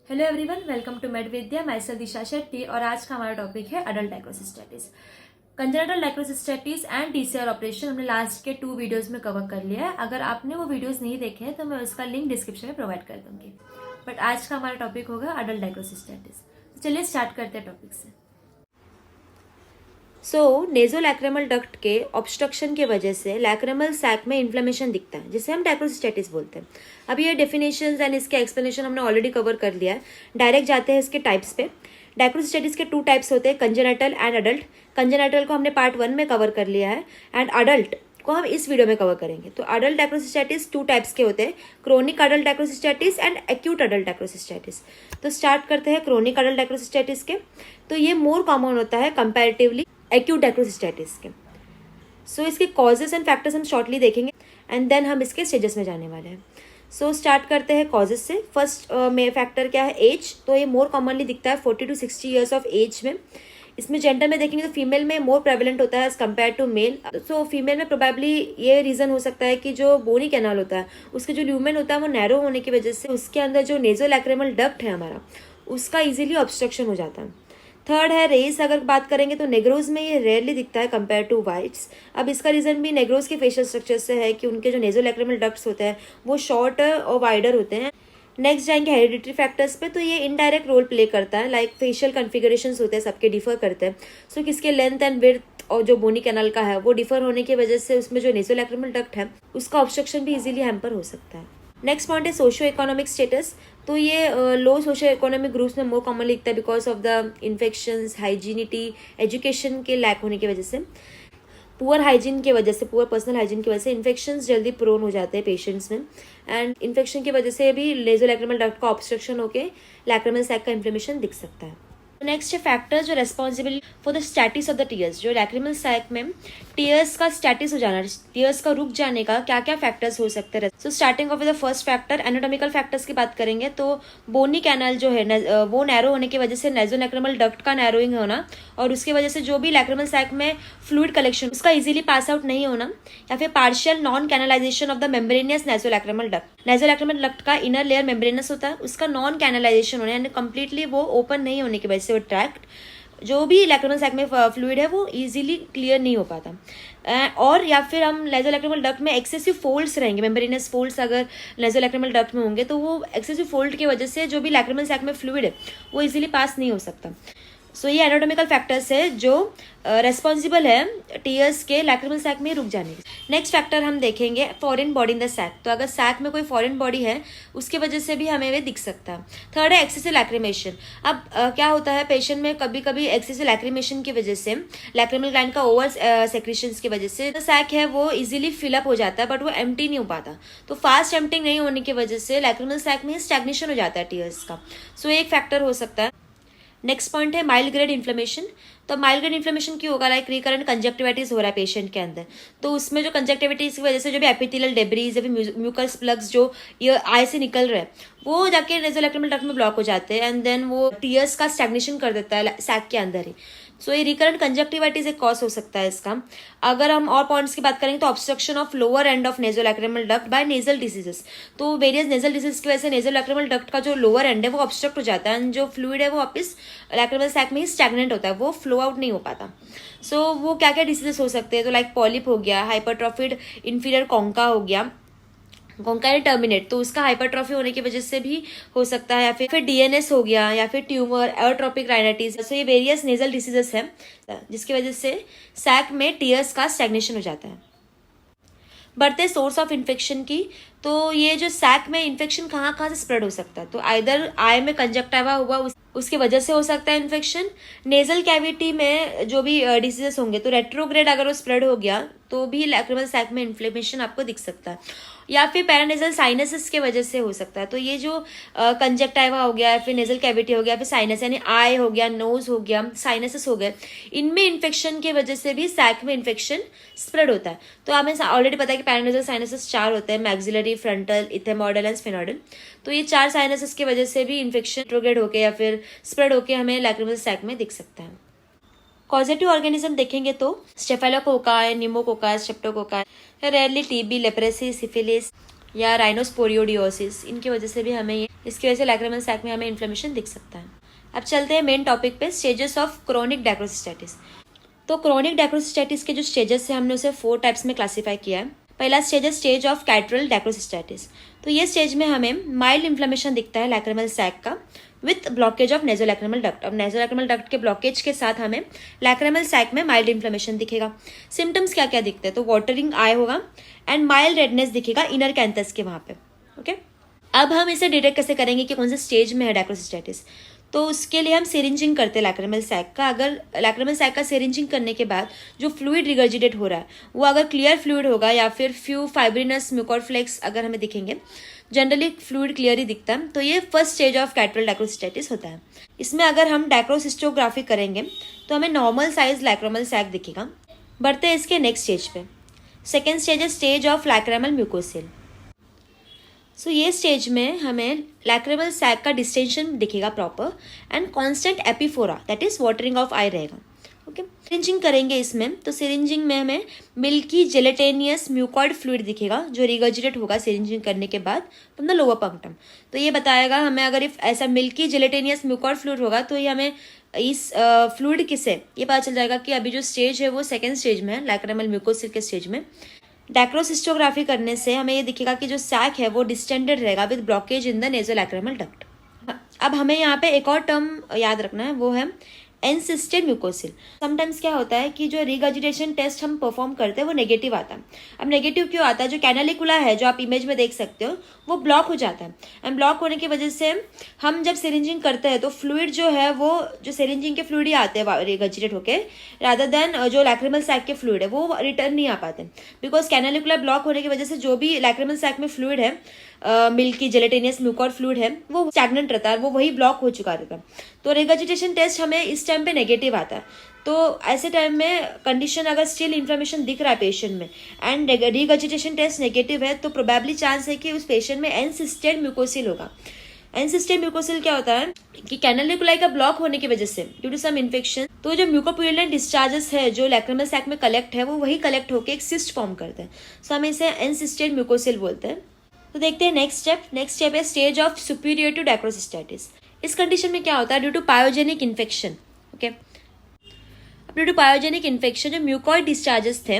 Hello everyone, welcome to med Vidya. Myself Disha Shetty और आज का हमारा टॉपिक है adult diagnosis. Congenital diagnosis and TCR operation हमने लास्ट के 2 वीडियोस में कवर कर लिया है। अगर आपने वो वीडियोस नहीं देखे हैं तो मैं उसका लिंक डिस्क्रिप्शन में प्रोवाइड कर दूंगी। बट आज का हमारा टॉपिक होगा अडल्ट डायग्नोसिस। तो चलिए स्टार्ट करते हैं टॉपिक से। नेजोलैक्रिमल डक्ट के ऑब्स्ट्रक्शन की वजह से लैक्रिमल सैक में इन्फ्लेमेशन दिखता है, जिसे हम डायग्नोसिस बोलते हैं। अब ये डेफिनेशंस एंड इसके एक्सप्लेनेशन हमने ऑलरेडी कवर कर लिया है। डायरेक्ट जाते हैं इसके टाइप्स पे। डायग्नोसिस के 2 टाइप्स होते हैं, कंजेनिटल एंड अडल्ट। कंजेनिटल को हमने पार्ट 1 में कवर कर लिया है एंड अडल्ट को हम इस वीडियो में कवर करेंगे। तो अडल्ट डायग्नोसिस 2 टाइप्स के होते हैं, chronic adult diagnosis and acute adult diagnosis. तो स्टार्ट करते हैं क्रोनिक अडल्ट डायग्नोसिस के। तो ये मोर कॉमन होता है कंपैरेटिवली एक्यूट डायग्नोसिस के। सो इसके कॉजेस एंड फैक्टर्स हम शॉर्टली देखेंगे एंड देन हम इसके स्टेजेस में जाने वाले हैं। सो स्टार्ट करते हैं कॉजेस से। फर्स्ट में फैक्टर क्या है, एज। तो ये मोर कॉमनली दिखता है 40 to 60 ईयर्स ऑफ एज में। इसमें जेंडर में देखेंगे तो फीमेल में मोर प्रेवलेंट होता है as compare to male. So female में प्रोबेबली ये रीजन हो सकता है कि जो बोनी कैनाल होता है उसके जो ल्यूमेन होता है वो नैरो होने की वजह से उसके अंदर जो नेजोलैक्रिमल डक्ट है हमारा, उसका इजीली ऑब्स्ट्रक्शन हो जाता है। थर्ड है रेस। अगर बात करेंगे तो नेग्रोज में ये रेयरली दिखता है कंपेयर टू वाइट्स। अब इसका रीजन भी नेग्रोज के फेशियल स्ट्रक्चर से है कि उनके जो नेजोलैक्रिमल डक्ट्स होते हैं वो शॉर्ट और वाइडर होते हैं। नेक्स्ट जाएंगे हेरिडिटरी फैक्टर्स पे। तो ये इनडायरेक्ट रोल प्ले करता है, लाइक फेशियल कॉन्फ़िगरेशंस होते हैं, सबके डिफर करते हैं। सो किसके लेंथ एंड विड्थ और जो बोनी कैनाल का है वो डिफर होने की वजह से उसमें जो नेजोलैक्रिमल डक्ट है उसका ऑब्स्ट्रक्शन भी इजीली हैम्पर हो सकता है। नेक्स्ट पॉइंट है सोशियो इकोनॉमिक स्टेटस। तो ये लो सोशियो इकोनॉमिक ग्रुप्स में मोर कॉमनली दिखता है because of the infections, hygienity, education के लैक होने की वजह से, पुअर हाइजीन की वजह से, पुअर पर्सनल हाइजीन की वजह से इन्फेक्शंस जल्दी प्रोन हो जाते हैं पेशेंट्स में एंड इन्फेक्शन की वजह से भी नेजोलैक्रिमल डक्ट का ऑब्स्ट्रक्शन होकर लैक्रिमल सैक का इन्फ्लेमेशन दिख सकता है। नेक्स्ट है फैक्टर्स जो responsible for the stasis of the tears. जो लैक्रिमल सैक में टीयर्स का स्टैटिस हो जाना, टीयर्स का रुक जाने का क्या क्या फैक्टर्स हो सकते हैं। So starting of the first factor anatomical factors की बात करेंगे तो बोनी कैनाल जो है वो नैरो होने की वजह से नेजोलैक्रिमल डक्ट का नैरोइंग होना और उसकी वजह से जो भी लैक्रिमल सैक में फ्लूइड कलेक्शन उसका इजीली पास आउट नहीं होना, या फिर partial non canalization of the membranous nasolacrimal duct. Nasolacrimal duct का इनर लेयर मेम्ब्रेनस होता है, उसका नॉन कैनलाइजेशन होने यानी कंप्लीटली वो ओपन नहीं होने की वजह से वो ट्रैक्ट जो भी लैक्रिमल सैक में फ्लूइड है वो इजीली क्लियर नहीं हो पाता। और या फिर हम नेजोलैक्रिमल डक्ट में एक्सेसिव फोल्ड्स रहेंगे, मेम्ब्रेनस फोल्ड्स अगर नेजोलैक्रिमल डक्ट में होंगे तो वो एक्सेसिव फोल्ड की वजह से जो भी लैक्रिमल सैक में फ्लूइड है वो इजीली पास नहीं हो सकता। सो ये एनाटॉमिकल फैक्टर्स है जो रेस्पॉन्सिबल है टीयर्स के लैक्रिमल सैक में रुक जाने के। नेक्स्ट फैक्टर हम देखेंगे foreign body in the sac. तो अगर सैक में कोई फॉरेन बॉडी है उसकी वजह से भी हमें वे दिख सकता है। थर्ड है एक्सेसिव लैक्रिमेशन। अब क्या होता है पेशेंट में कभी कभी एक्सेसिव लैक्रिमेशन की वजह से, लैक्रिमल ग्लैंड का ओवर सेक्रेशंस की वजह से सैक है वो इजीली फिलअप हो जाता है बट वो एम्प्टी नहीं हो पाता। तो फास्ट एम्प्टिंग नहीं होने की वजह से लैक्रिमल सैक में स्टैग्नेशन हो जाता है टीयर्स का। सो एक फैक्टर हो सकता है। नेक्स्ट पॉइंट है माइल्ड ग्रेड इन्फ्लेमेशन। तो माइल्ड ग्रेड इन्फ्लेमेशन क्यों होगा, लाइक रिकरेंट कंजक्टिविटीज हो रहा है पेशेंट के अंदर, तो उसमें जो कंजक्टिविटीज की वजह से जो भी एपिथेलियल डेब्रीज या फिर म्यूकस प्लग्स जो ये आई से निकल रहे हैं वो जाके नेजोलैक्रिमल डक्ट में ब्लॉक हो जाते हैं एंड देन वो टीयर्स का स्टैग्नेशन कर देता है सैक के अंदर ही। सो ये रिकरेंट कंजक्टिविटीज एक कॉज हो सकता है इसका। अगर हम और पॉइंट्स की बात करेंगे तो obstruction of lower end of nasolacrimal duct by nasal diseases. तो वेरियस नेजल डिसीज की वजह से नेजोलैक्रिमल डक्ट का जो लोअर एंड है वो ऑब्स्ट्रक्ट हो जाता है एंड जो फ्लूइड है वो वापस लैक्रिमल सैक में ही स्टैग्नेंट होता है, वो फ्लो आउट नहीं हो पाता। सो वो क्या क्या डिसीजेस हो सकते हैं, तो लाइक पॉलिप हो गया, हाइपरट्रॉफिड इंफीरियर कॉन्का हो गया, कॉन्काइल टर्मिनेट तो उसका हाइपरट्रॉफी होने की वजह से भी हो सकता है, या फिर डीएनएस हो गया, या फिर ट्यूमर, एयरट्रॉपिक राइनाइटिस। तो ये वेरियस नेजल डिसीजेस हैं जिसकी वजह से सैक में टीयर्स का स्टैग्नेशन हो जाता है। बढ़ते सोर्स ऑफ इन्फेक्शन की। तो ये जो सैक में इन्फेक्शन कहाँ कहाँ से स्प्रेड हो सकता है, तो आइदर आई में कंजक्टिवा हुआ उसकी वजह से हो सकता है इन्फेक्शन। नेजल कैविटी में जो भी डिसीजेस होंगे तो रेट्रोग्रेड अगर वो स्प्रेड हो गया तो भी लैक्रिमल सैक में इन्फ्लेमेशन आपको दिख सकता है, या फिर पैरानेजल साइनसिस के वजह से हो सकता है। तो ये जो कंजक्टिवा हो गया, फिर नेजल कैविटी हो गया, फिर साइनस यानी आई हो गया, नोज हो गया, साइनसिस हो गए, इनमें इन्फेक्शन की वजह से भी सैक में इन्फेक्शन स्प्रेड होता है। तो हमें ऑलरेडी पता है कि पैरानेजल साइनसिस 4 होते हैं, मैक्सिलरी, फ्रंटल, इथेमॉइडल एंड स्फेनोइडल। तो ये 4 साइनसिस की वजह से भी इन्फेक्शन रेट्रोग्रेड होके या फिर स्प्रेड होके हमें लैक्रिमल सैक में दिख सकता है। कॉजेटिव ऑर्गेनिज्म देखेंगे तो staphylococci, pneumococci, streptococci, rarely TB, leprosy, syphilis, या राइनोस्पोरियोडियोसिस, इनकी वजह से भी हमें इसकी वजह से लैक्रिमल सैक में हमें इन्फ्लेमेशन दिख सकता है। अब चलते हैं मेन टॉपिक पे, स्टेजेस ऑफ क्रोनिक डायक्रोसिस्टाइटिस। तो क्रोनिक डायक्रोसिस्टाइटिस के जो स्टेजेस है हमने उसे 4 टाइप्स में क्लासीफाई किया है। पहला स्टेज है स्टेज ऑफ कैटरल डायक्रोसिस्टाइटिस। तो ये स्टेज में हमें माइल्ड इन्फ्लेमेशन दिखता है लैक्रिमल सैक का with blockage of nasolacrimal duct. अब नेजोलैक्रिमल डक्ट के ब्लॉकेज के साथ हमें लैक्रिमल सैक में माइल्ड इन्फ्लेमेशन दिखेगा। सिम्टम्स क्या क्या दिखते हैं, तो वाटरिंग आई होगा एंड माइल्ड रेडनेस दिखेगा इनर कैंथस के वहाँ पे। ओके, अब हम इसे डिटेक्ट कैसे करेंगे कि कौन से स्टेज में है डायक्रोसिस्टाइटिस। तो उसके लिए हम सिरिंजिंग करते हैं लैक्रिमल सैक का। अगर लैक्रिमल सैक का सिरिंजिंग करने के बाद जो फ्लूइड रिगर्जिटेट हो रहा है वो अगर क्लियर फ्लूइड होगा या फिर फ्यू फाइब्रिनस म्यूकोरफ्लेक्स अगर हमें दिखेंगे, जनरली फ्लूइड क्लियर ही दिखता है, तो ये फर्स्ट स्टेज ऑफ कैटरल डायक्रोसिस्टाइटिस होता है। इसमें अगर हम डायक्रोसिस्टोग्राफी करेंगे तो हमें नॉर्मल साइज लैक्रिमल सैक दिखेगा। बढ़ते हैं इसके नेक्स्ट स्टेज पे। सेकेंड स्टेज है stage of lacrimal mucocele. So ये स्टेज में हमें लैक्रिमल सैक का डिस्टेंशन दिखेगा proper and constant epiphora, that is watering of eye रहेगा। ओके, सिरिंजिंग करेंगे इसमें, तो सिरिंजिंग में हमें मिल्की जेलेटेनियस म्यूकॉइड फ्लूइड दिखेगा जो रिगर्जिटेट होगा सिरिंजिंग करने के बाद फ्रॉम द लोअर पंक्टम। तो ये बताएगा हमें, अगर इफ ऐसा मिल्की जेलेटेनियस म्यूकॉइड फ्लूइड होगा तो ये हमें इस फ्लूइड किसे ये पता चल जाएगा कि अभी जो स्टेज है वो सेकेंड स्टेज में है, लैक्रिमल म्यूकोसिल के स्टेज में। डायक्रोसिस्टोग्राफी करने से हमें ये दिखेगा कि जो सैक है वो डिस्टेंडेड रहेगा with blockage in the nasolacrimal duct. अब हमें यहाँ पे एक और टर्म याद रखना है, वो है एनसिस्टेड म्यूकोसिल। समटाइम्स क्या होता है कि जो रिगर्जिटेशन टेस्ट हम परफॉर्म करते हैं वो नेगेटिव आता है। अब नेगेटिव क्यों आता है, जो कैनालिकुला है जो आप इमेज में देख सकते हो वो ब्लॉक हो जाता है एंड ब्लॉक होने की वजह से हम जब सिरिंजिंग करते हैं तो फ्लूइड जो है वो जो सिरिंजिंग के फ्लूइड ही आते हैं रिगर्जिटेट होके, रादर देन जो लैक्रिमल सैक के फ्लूइड है वो रिटर्न नहीं आ पाते, बिकॉज कैनालिकुला ब्लॉक होने की वजह से जो भी लैक्रिमल सैक में फ्लूइड है, मिल्की जेलेटेनियस म्यूकॉइड फ्लूइड है, वो स्टैग्नेंट रहता है, वो वही ब्लॉक हो चुका रहता है। तो रिगर्जिटेशन टेस्ट हमें इस टाइम पे नेगेटिव आता है। तो ऐसे टाइम में कंडीशन अगर स्टिल इन्फ्लेमेशन दिख रहा है पेशेंट में एंड रिगर्जिटेशन टेस्ट नेगेटिव है तो प्रोबेबली चांस है कि उस पेशेंट में एनसिस्टेड म्यूकोसिल होगा। एनसिस्टेड म्यूकोसिल क्या होता है कि कैनालिकुलाई का ब्लॉक होने की वजह से ड्यू टू सम इन्फेक्शन, तो जो म्यूकोप्यूरिलेंट डिस्चार्जेस है जो लैक्रिमल सैक में कलेक्ट है वो वही कलेक्ट होकर एक सिस्ट फॉर्म करते हैं। सो हम इसे एनसिस्टेड म्यूकोसिल बोलते हैं। तो देखते हैं नेक्स्ट स्टेप। नेक्स्ट स्टेप है stage of superior to dacryocystitis. इस कंडीशन में क्या होता है, due to pyogenic infection, okay, due to pyogenic infection जो म्यूकॉइड डिस्चार्जेस थे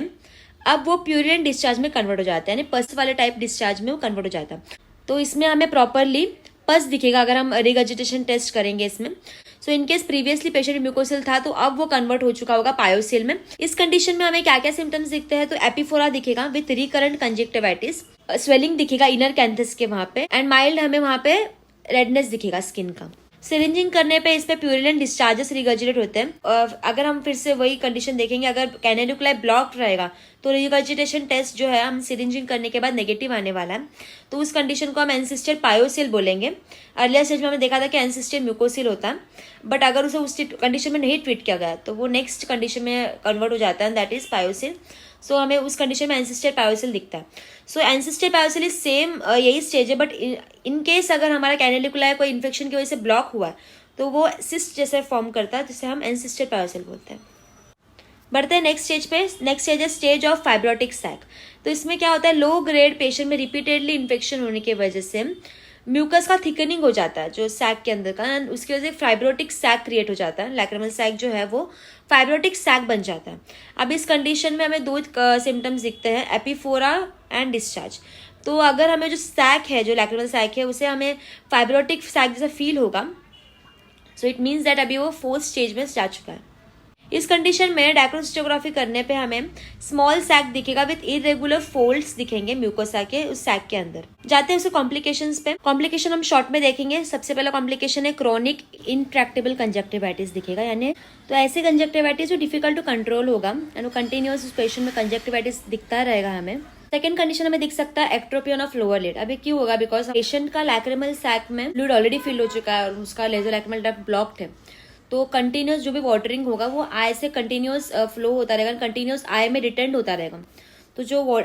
अब वो प्यूरिलेंट डिस्चार्ज में कन्वर्ट हो जाते हैं, यानी पस वाले टाइप डिस्चार्ज में वो कन्वर्ट हो जाता है। तो इसमें हमें प्रॉपरली पस दिखेगा अगर हम रिगर्जिटेशन टेस्ट करेंगे इसमें। So in case previously patient mucocele था तो अब वो कन्वर्ट हो चुका होगा पायोसिल में। इस कंडीशन में हमें क्या क्या सिम्टम्स दिखते हैं, तो एपिफोरा दिखेगा विथ रिकरेंट कंजक्टिवाइटिस, स्वेलिंग दिखेगा इनर कैंथस के वहां पे एंड माइल्ड हमें वहां पे रेडनेस दिखेगा स्किन का। सिरिंजिंग करने पे इस पे प्यूरिलेंट डिस्चार्जेस रिगर्जिटेट होते हैं। अगर हम फिर से वही कंडीशन देखेंगे, अगर कैनालिकुलाई ब्लॉक रहेगा तो रिगर्जिटेशन टेस्ट जो है हम सिरिंजिंग करने के बाद नेगेटिव आने वाला है, तो उस कंडीशन को हम एनसिस्टेड पायोसिल बोलेंगे। अर्लियर स्टेज में हमने देखा था कि एनसिस्टेड म्यूकोसिल होता है, बट अगर उसे उस कंडीशन में नहीं ट्रीट किया गया तो वो नेक्स्ट कंडीशन में कन्वर्ट हो जाता है, दैट इज पायोसिल। सो हमें उस कंडीशन में एनसिस्टेड पायोसिल दिखता है। सो एनसिस्टेड पायोसिल इज सेम यही स्टेज है, बट इन केस अगर हमारा कैनालिकुलाई कोई इन्फेक्शन की वजह से ब्लॉक हुआ है तो वो सिस्ट जैसे फॉर्म करता है, जिसे हम एनसिस्टेड पायोसिल बोलते हैं। बढ़ते हैं नेक्स्ट स्टेज पे। नेक्स्ट स्टेज है स्टेज ऑफ फाइब्रोटिक सैक। तो इसमें क्या होता है, लो ग्रेड पेशेंट में रिपीटेडली इन्फेक्शन होने की वजह से म्यूकस का थिकनिंग हो जाता है जो सैक के अंदर का, उसकी वजह से फाइब्रोटिक सैक क्रिएट हो जाता है। लैक्रिमल सैक जो है वो फाइब्रोटिक सैक बन जाता है। अब इस कंडीशन में हमें 2 सिम्टम्स दिखते हैं, एपिफोरा एंड डिस्चार्ज। तो अगर हमें जो सैक है जो लैक्रिमल सैक है उसे हमें फाइब्रोटिक सैक जैसा फील होगा, सो इट मीन्स दैट अभी वो 4th स्टेज में जा चुका है। इस कंडीशन में डायक्रोसिस्टोग्राफी करने पे हमें स्मॉल सैक दिखेगा विद इरेगुलर फोल्ड्स दिखेंगे म्यूकोसा के उस सैक के अंदर। जाते हैं उसे कॉम्प्लिकेशंस पे। कॉम्प्लिकेशन हम शॉर्ट में देखेंगे। सबसे पहला कॉम्प्लिकेशन है क्रोनिक इंट्रैक्टेबल कंजक्टिवाइटिस दिखेगा, यानी तो ऐसे कंजक्टिवाइटिस जो डिफिकल्ट टू कंट्रोल होगा एंड कंटिन्यूअस उस पेशेंट में कंजक्टिवाइटिस दिखता रहेगा हमें। सेकेंड कंडीशन हमें दिख सकता है एक्ट्रोपियन ऑफ लोअर लिड। अभी क्यों होगा, बिकॉज पेशेंट का लैक्रिमल सैक में फ्लूइड ऑलरेडी फिल हो चुका है और उसका लेजोलैक्रिमल डक्ट ब्लॉक्ड है, तो कंटिन्यूस जो भी वाटरिंग होगा वो आई से कंटिन्यूस फ्लो होता रहेगा, कंटिन्यूस आई में रिटेंड होता रहेगा। तो जो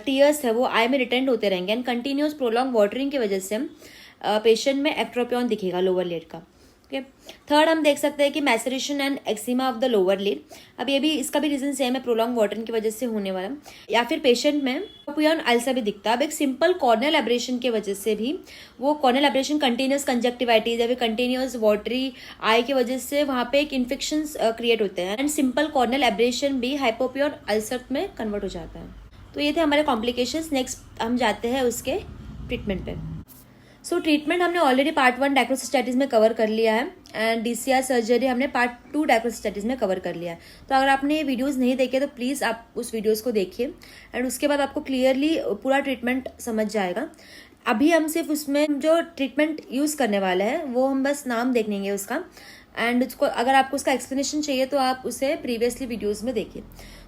टीयर्स है वो आई में रिटेंड होते रहेंगे एंड कंटिन्यूस प्रोलॉन्ग वाटरिंग की वजह से पेशेंट में एक्ट्रोपियन दिखेगा लोअर लिड का। ओके। थर्ड हम देख सकते हैं कि maceration and eczema of the lower lid. अब ये भी इसका भी रीजन सेम है, प्रोलॉन्ग वाटरिंग की वजह से होने वाला। या फिर पेशेंट में पुयान अल्सर भी दिखता है। अब एक सिंपल कॉर्नियल एब्रेशन की वजह से भी, वो कॉर्नियल एब्रेशन कंटिन्यूस कंजक्टिवाइटिस या फिर कंटिन्यूस वाटरी आई की वजह से वहाँ पे एक इन्फेक्शन क्रिएट होते हैं एंड सिंपल कॉर्नियल एब्रेशन भी हाइपोपियन अल्सर में कन्वर्ट हो जाता है। तो ये थे हमारे कॉम्प्लिकेशंस। नेक्स्ट हम जाते हैं उसके ट्रीटमेंट पे। सो ट्रीटमेंट हमने ऑलरेडी पार्ट 1 डायक्रोसिस्टाइटिस में कवर कर लिया है एंड DCR सर्जरी हमने पार्ट 2 डायक्रोसिस्टाइटिस में कवर कर लिया है। तो अगर आपने ये वीडियोस नहीं देखे तो प्लीज़ आप उस वीडियोस को देखिए एंड उसके बाद आपको क्लियरली पूरा ट्रीटमेंट समझ जाएगा। अभी हम सिर्फ उसमें जो ट्रीटमेंट यूज़ करने वाले हैं वो हम बस नाम देख लेंगे उसका, एंड उसको अगर आपको उसका एक्सप्लेनेशन चाहिए तो आप उसे प्रीवियसली वीडियोज़ में देखिए।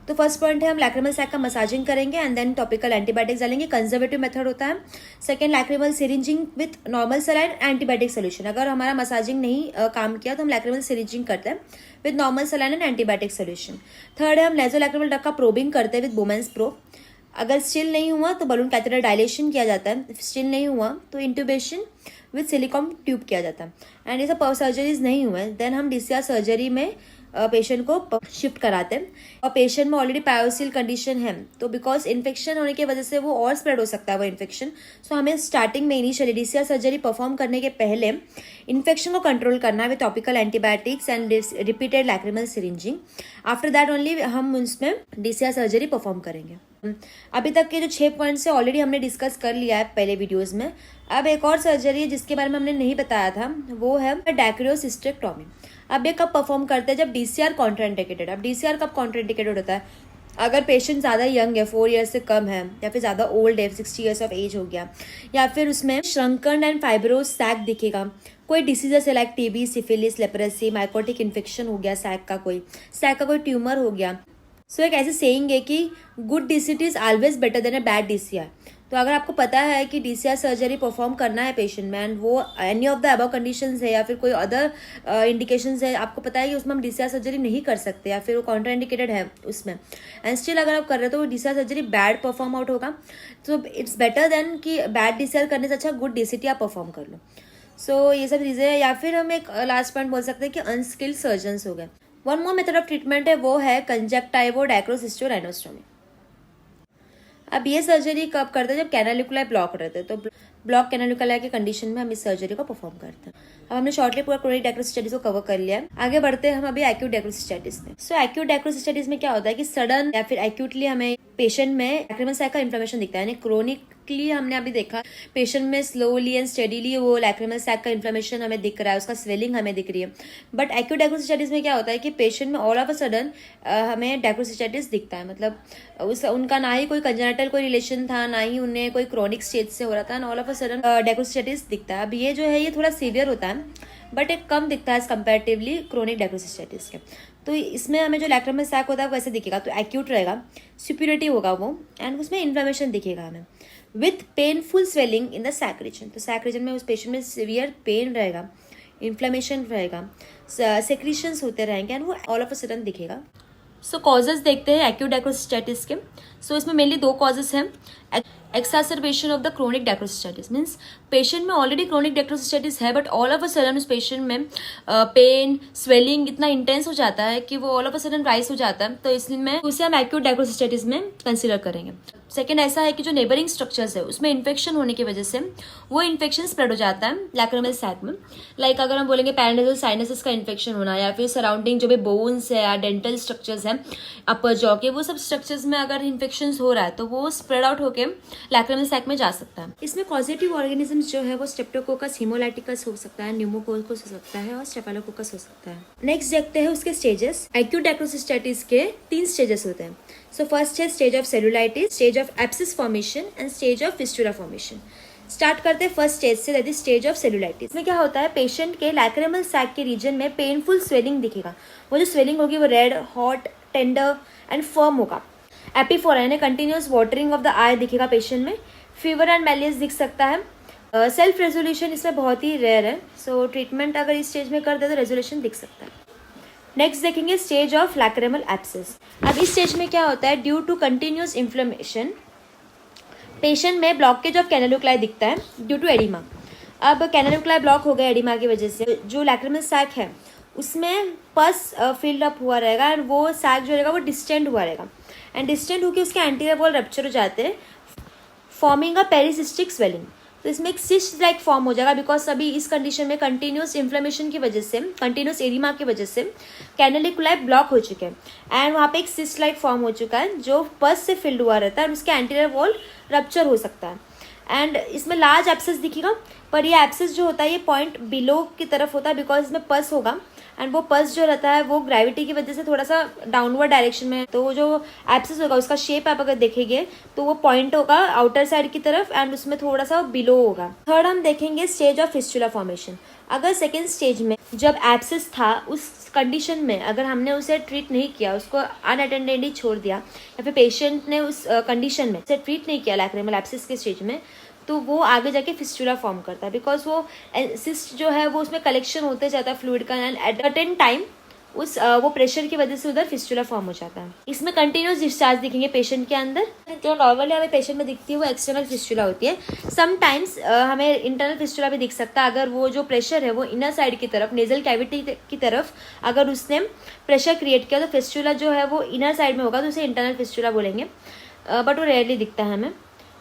तो फर्स्ट पॉइंट है हम लैक्रिमल सैक का मसाजिंग करेंगे एंड देन टॉपिकल एंटीबायोटिक्स डालेंगे। कंजर्वेटिव मेथड होता है। Second, lacrimal syringing with normal saline antibiotic solution. अगर हमारा मसाजिंग नहीं काम किया तो हम लैक्रिमल सिरिंजिंग करते हैं with normal saline and antibiotic solution. Third है हम नेजोलैक्रिमल डक्ट का प्रोबिंग करते हैं विद बोमेंस प्रोब। अगर स्टिल नहीं हुआ तो बलून कैथेटर डायलेशन किया जाता है। स्टिल नहीं हुआ तो इंट्यूबेशन विद सिलिकॉन ट्यूब किया जाता है। एंड ये सब सर्जरीज नहीं हुए देन हम DCR सर्जरी में पेशेंट को शिफ्ट कराते हैं। और पेशेंट में ऑलरेडी पायोसिल कंडीशन है तो बिकॉज इन्फेक्शन होने की वजह से वो और स्प्रेड हो सकता है वो इन्फेक्शन। सो हमें स्टार्टिंग में इनिशियली DCR सर्जरी परफॉर्म करने के पहले इन्फेक्शन को कंट्रोल करना है with topical antibiotics and repeated lacrimal syringing. After that only हम उसमें DCR सर्जरी परफॉर्म करेंगे। अभी तक के जो 6 पॉइंट्स है ऑलरेडी हमने डिस्कस कर लिया है पहले वीडियोज में। अब एक और सर्जरी है जिसके बारे में हमने नहीं बताया था, वो है डायक्रियोसिस्टेक्टोमी। अब ये कब परफॉर्म करते हैं? जब DCR कॉन्ट्राइंडिकेटेड। अब DCR कब कॉन्ट्राइंडिकेटेड होता है? अगर पेशेंट ज़्यादा यंग है, 4 ईयर्स से कम है, या फिर ज़्यादा ओल्ड है, 60 ईयर्स ऑफ एज हो गया, या फिर उसमें श्रंकन एंड फाइब्रोस सैक दिखेगा, कोई डिसीजेस है like TB, syphilis, leprosy, mycotic infection हो गया, सैक का कोई ट्यूमर हो गया। सो एक ऐसे सेइंग है कि good DCT is always better than a bad DCR। तो अगर आपको पता है कि DCR सर्जरी परफॉर्म करना है पेशेंट में एंड वो any of the above conditions है या फिर कोई अदर इंडिकेशंस है, आपको पता है कि उसमें हम DCR सर्जरी नहीं कर सकते या फिर वो कॉन्ट्राइंडिकेटेड है उसमें, एंड स्टिल अगर आप कर रहे हो तो वो DCR surgery bad perform out होगा। तो इट्स बेटर देन कि बैड DCR करने से अच्छा गुड DCT आप परफॉर्म कर लो। सो ये सब चीज़ें हैं। या फिर हम एक लास्ट पॉइंट बोल सकते हैं कि अनस्किल्ड सर्जन्स हो गए। One more method of treatment है वो है कंजक्टाइवो डायक्रोसिस्टोराइनोस्टोमी। अब ये सर्जरी कब करते हैं? जब कैनालिकुलाई ब्लॉक रहते हैं। तो ब्लॉक कैनालिकुलाई के कंडीशन में हम इस सर्जरी को परफॉर्म करते हैं। अब हमने शॉर्टली पूरा क्रोनिक डायक्रोसिस्टाइटिस को कवर कर लिया है। आगे बढ़ते हैं हम अभी एक्यूट डायक्रोसिस्टाइटिस में। सो एक्यूट डायक्रोसिस्टाइटिस में क्या होता है कि सडन या फिर एक्यूटली हमें पेशेंट में लैक्रिमल सैक का इन्फ्लेमेशन दिखता है। यानी क्रोनिकली हमने अभी देखा पेशेंट में स्लोली एंड स्टेडीली वो लैक्रिमल सैक का इन्फ्लेमेशन हमें दिख रहा है, उसका स्वेलिंग हमें दिख रही है। बट एक्यूट डायक्रोसिस्टाइटिस में क्या होता है कि पेशेंट में ऑल ऑफ अ सडन हमें डायक्रोसिस्टाइटिस दिखता है। मतलब उनका ना ही कोई कंजेनिटल कोई रिलेशन था, ना ही उन्हें कोई क्रोनिक स्टेज से हो रहा था, ऑल ऑफ अ सडन डायक्रोसिस्टाइटिस दिखता है। अब ये जो है ये थोड़ा सीवियर होता है बट एक कम दिखता है कंपैरेटिवली क्रोनिक डायक्रोसिस्टाइटिस के। तो इसमें हमें जो लैक्रिमल सैक होता है वैसे दिखेगा, तो एक्यूट रहेगा, सुपीरियरिटी होगा वो, एंड उसमें इन्फ्लेमेशन दिखेगा हमें with painful swelling in the sac region. तो सैक रीजन में उस पेशेंट में सीवियर पेन रहेगा, इन्फ्लेमेशन रहेगा, सेक्रीशंस होते रहेंगे एंड वो ऑल ऑफ अ सडन दिखेगा। सो कॉजेज देखते हैं एक्यूट डायक्रोसिस्टाइटिस के। सो इसमें मेनली 2 कॉजेज हैं। Exacerbation of the chronic dacryocystitis means patient में ऑलरेडी क्रोनिक डायक्रोसिस्टाइटिस है but all of a sudden उस पेशेंट में पेन स्वेलिंग इतना इंटेंस हो जाता है कि वो all of a sudden rise हो जाता है, तो इसमें उसे हम एक्यूट डायक्रोसिस्टाइटिस में कंसिडर करेंगे। सेकेंड ऐसा है कि जो नेबरिंग स्ट्रक्चर्स है उसमें इन्फेक्शन होने की वजह से वो इन्फेक्शन स्प्रेड हो जाता है लैक्रिमल सैक में। लाइक अगर हम बोलेंगे पैरानेजल साइनसेस का इन्फेक्शन होना या फिर सराउंडिंग जो भी बोन्स है या डेंटल स्ट्रक्चर्स हैं अपर जॉ के, वो सब स्ट्रक्चर्स में अगर इन्फेक्शन हो रहा है तो वो स्प्रेड आउट होकर लैक्रिमल सैक में जा सकता है। इसमें कॉजेटिव ऑर्गेनिजम्स जो है वो स्ट्रेप्टोकोकस हिमोलाइटिकस हो सकता है, न्यूमोकोकस हो सकता है और स्टेफाइलोकोकस हो सकता है। नेक्स्ट देखते हैं उसके स्टेजेस। एक्यूट डायक्रोसिस्टाइटिस के 3 स्टेजेस होते हैं। सो फर्स्ट है stage of cellulitis, stage of abscess formation and stage of fistula formation. Start करते हैं फर्स्ट स्टेज से, that is stage of cellulitis. में क्या होता है पेशेंट के लैक्रिमल सैक के रीजन में पेनफुल स्वेलिंग दिखेगा। वो जो स्वेलिंग होगी वो red, hot, tender and firm होगा। एपिफोरा यानी कंटिन्यूस वाटरिंग ऑफ द आई दिखेगा पेशेंट में। फीवर एंड मैलियस दिख सकता है। सेल्फ रेजोल्यूशन इसमें बहुत ही रेयर है। सो ट्रीटमेंट अगर इस स्टेज में कर दे तो रेजोल्यूशन दिख सकता है। नेक्स्ट देखेंगे स्टेज ऑफ लैक्रिमल एब्सेस। अब इस स्टेज में क्या होता है, due to continuous inflammation patient में ब्लॉकेज ऑफ कैनालिकुलाई दिखता है ड्यू टू एडिमा। अब कैनालिकुलाई ब्लॉक हो गया एडिमा की वजह से, जो लैक्रिमल सैक है उसमें पस फिल्ड अप हुआ रहेगा एंड वो सैक जो रहेगा वो डिस्टेंड हुआ रहेगा एंड डिस्टेंड होकर उसके एंटीरियर वॉल रप्चर हो जाते हैं, फॉर्मिंग अ पेरिसिस्टिक स्वेलिंग। तो इसमें एक सिस्ट लाइक फॉर्म हो जाएगा बिकॉज अभी इस कंडीशन में कंटिन्यूस इन्फ्लेमेशन की वजह से, कंटिन्यूस एडिमा की वजह से कैनालिकुलाई ब्लॉक हो चुके हैं एंड वहाँ पे एक सिस्ट लाइक फॉर्म हो चुका है जो पस से फिल्ड हुआ रहता है और उसके एंटीरियर वॉल रप्चर हो सकता है एंड इसमें लार्ज एब्सेस दिखेगा, पर ये एब्सेस जो होता है ये पॉइंट बिलो की तरफ होता है बिकॉज इसमें पस होगा एंड वो पस जो रहता है वो ग्रेविटी की वजह से थोड़ा सा डाउनवर्ड डायरेक्शन में, तो वो जो एब्सेस होगा उसका शेप आप अगर देखेंगे तो वो पॉइंट होगा आउटर साइड की तरफ एंड उसमें थोड़ा सा बिलो होगा। थर्ड हम देखेंगे स्टेज ऑफ फिस्टुला फॉर्मेशन। अगर सेकेंड स्टेज में जब एब्सेस था उस कंडीशन में अगर हमने उसे ट्रीट नहीं किया, उसको अनअटेंडेड छोड़ दिया या फिर पेशेंट ने उस कंडीशन में उसे ट्रीट नहीं किया लैक्रिमल एब्सेस के स्टेज में, तो वो आगे जाके फिस्टुला फॉर्म करता है बिकॉज वो सिस्ट जो है वो उसमें कलेक्शन होते जाता है फ्लूइड का एंड एट सर्टेन टाइम उस वो प्रेशर की वजह से उधर फिस्टुला फॉर्म हो जाता है। इसमें कंटिन्यूस डिस्चार्ज दिखेंगे पेशेंट के अंदर। जो नॉर्मली हमें पेशेंट में दिखती है वो एक्सटर्नल फिस्टुला होती है, समटाइम्स हमें इंटरनल फिस्टुला भी दिख सकता है अगर वो जो प्रेशर है वो इनर साइड की तरफ नेजल कैविटी की तरफ अगर उसने प्रेशर क्रिएट किया तो फिस्टुला जो है वो इनर साइड में होगा तो उसे इंटरनल फिस्टुला बोलेंगे, बट वो रेयरली दिखता है हमें।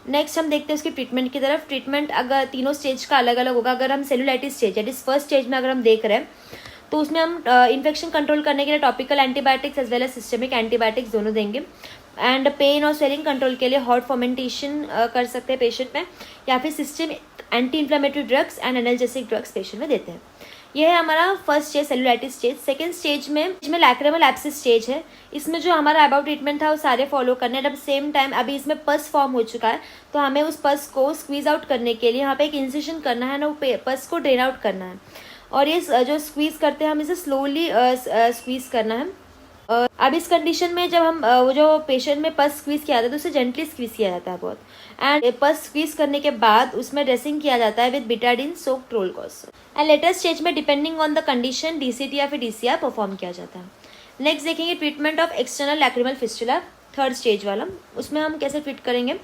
नेक्स्ट हम देखते हैं उसकी ट्रीटमेंट की तरफ। ट्रीटमेंट अगर तीनों स्टेज का अलग अलग होगा। अगर हम सेलुलाइटिस स्टेज यानी फर्स्ट स्टेज में अगर हम देख रहे हैं तो उसमें हम इन्फेक्शन कंट्रोल करने के लिए topical antibiotics as well as systemic antibiotics दोनों देंगे एंड पेन और स्वेलिंग कंट्रोल के लिए हॉट फर्मेंटेशन कर सकते हैं पेशेंट में, या फिर systemic anti inflammatory drugs and analgesic drugs patient में देते हैं। यह है हमारा first stage cellulitis stage. Second stage में लैक्रिमल एब्सेस स्टेज है। इसमें जो हमारा अबाउट ट्रीटमेंट था वो सारे फॉलो करने एट द सेम टाइम अभी इसमें पस फॉर्म हो चुका है तो हमें उस पस को स्क्वीज आउट करने के लिए यहाँ पे एक इंसिशन करना है ना, वो पस को ड्रेन आउट करना है और ये जो स्क्वीज करते हैं हम इसे स्लोली स्क्वीज करना है। अब इस कंडीशन में जब हम वो जो पेशेंट में पस स्क्वीज किया जाता है तो उसे जेंटली स्क्वीज किया जाता है बहुत एंड पस स्क्वीज करने के बाद उसमें ड्रेसिंग किया जाता है with betadine soaked roll gauze and later stage में depending on the condition DCT या फिर डीसीआर परफॉर्म किया जाता है। नेक्स्ट देखेंगे treatment of external lacrimal fistula, third stage वाला। उसमें हम कैसे ट्रीट करेंगे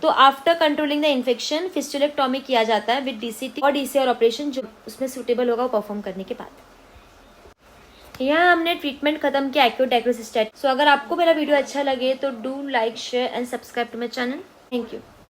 तो after controlling the infection fistulectomy किया जाता है विद डीसीटी और डीसीआर ऑपरेशन जो उसमें सूटेबल होगा वो परफॉर्म करने के बाद। यहाँ हमने ट्रीटमेंट खत्म किया एक्यूट डायग्नोसिस स्टेज। सो अगर आपको मेरा वीडियो अच्छा लगे तो do like share and subscribe to my channel. Thank you.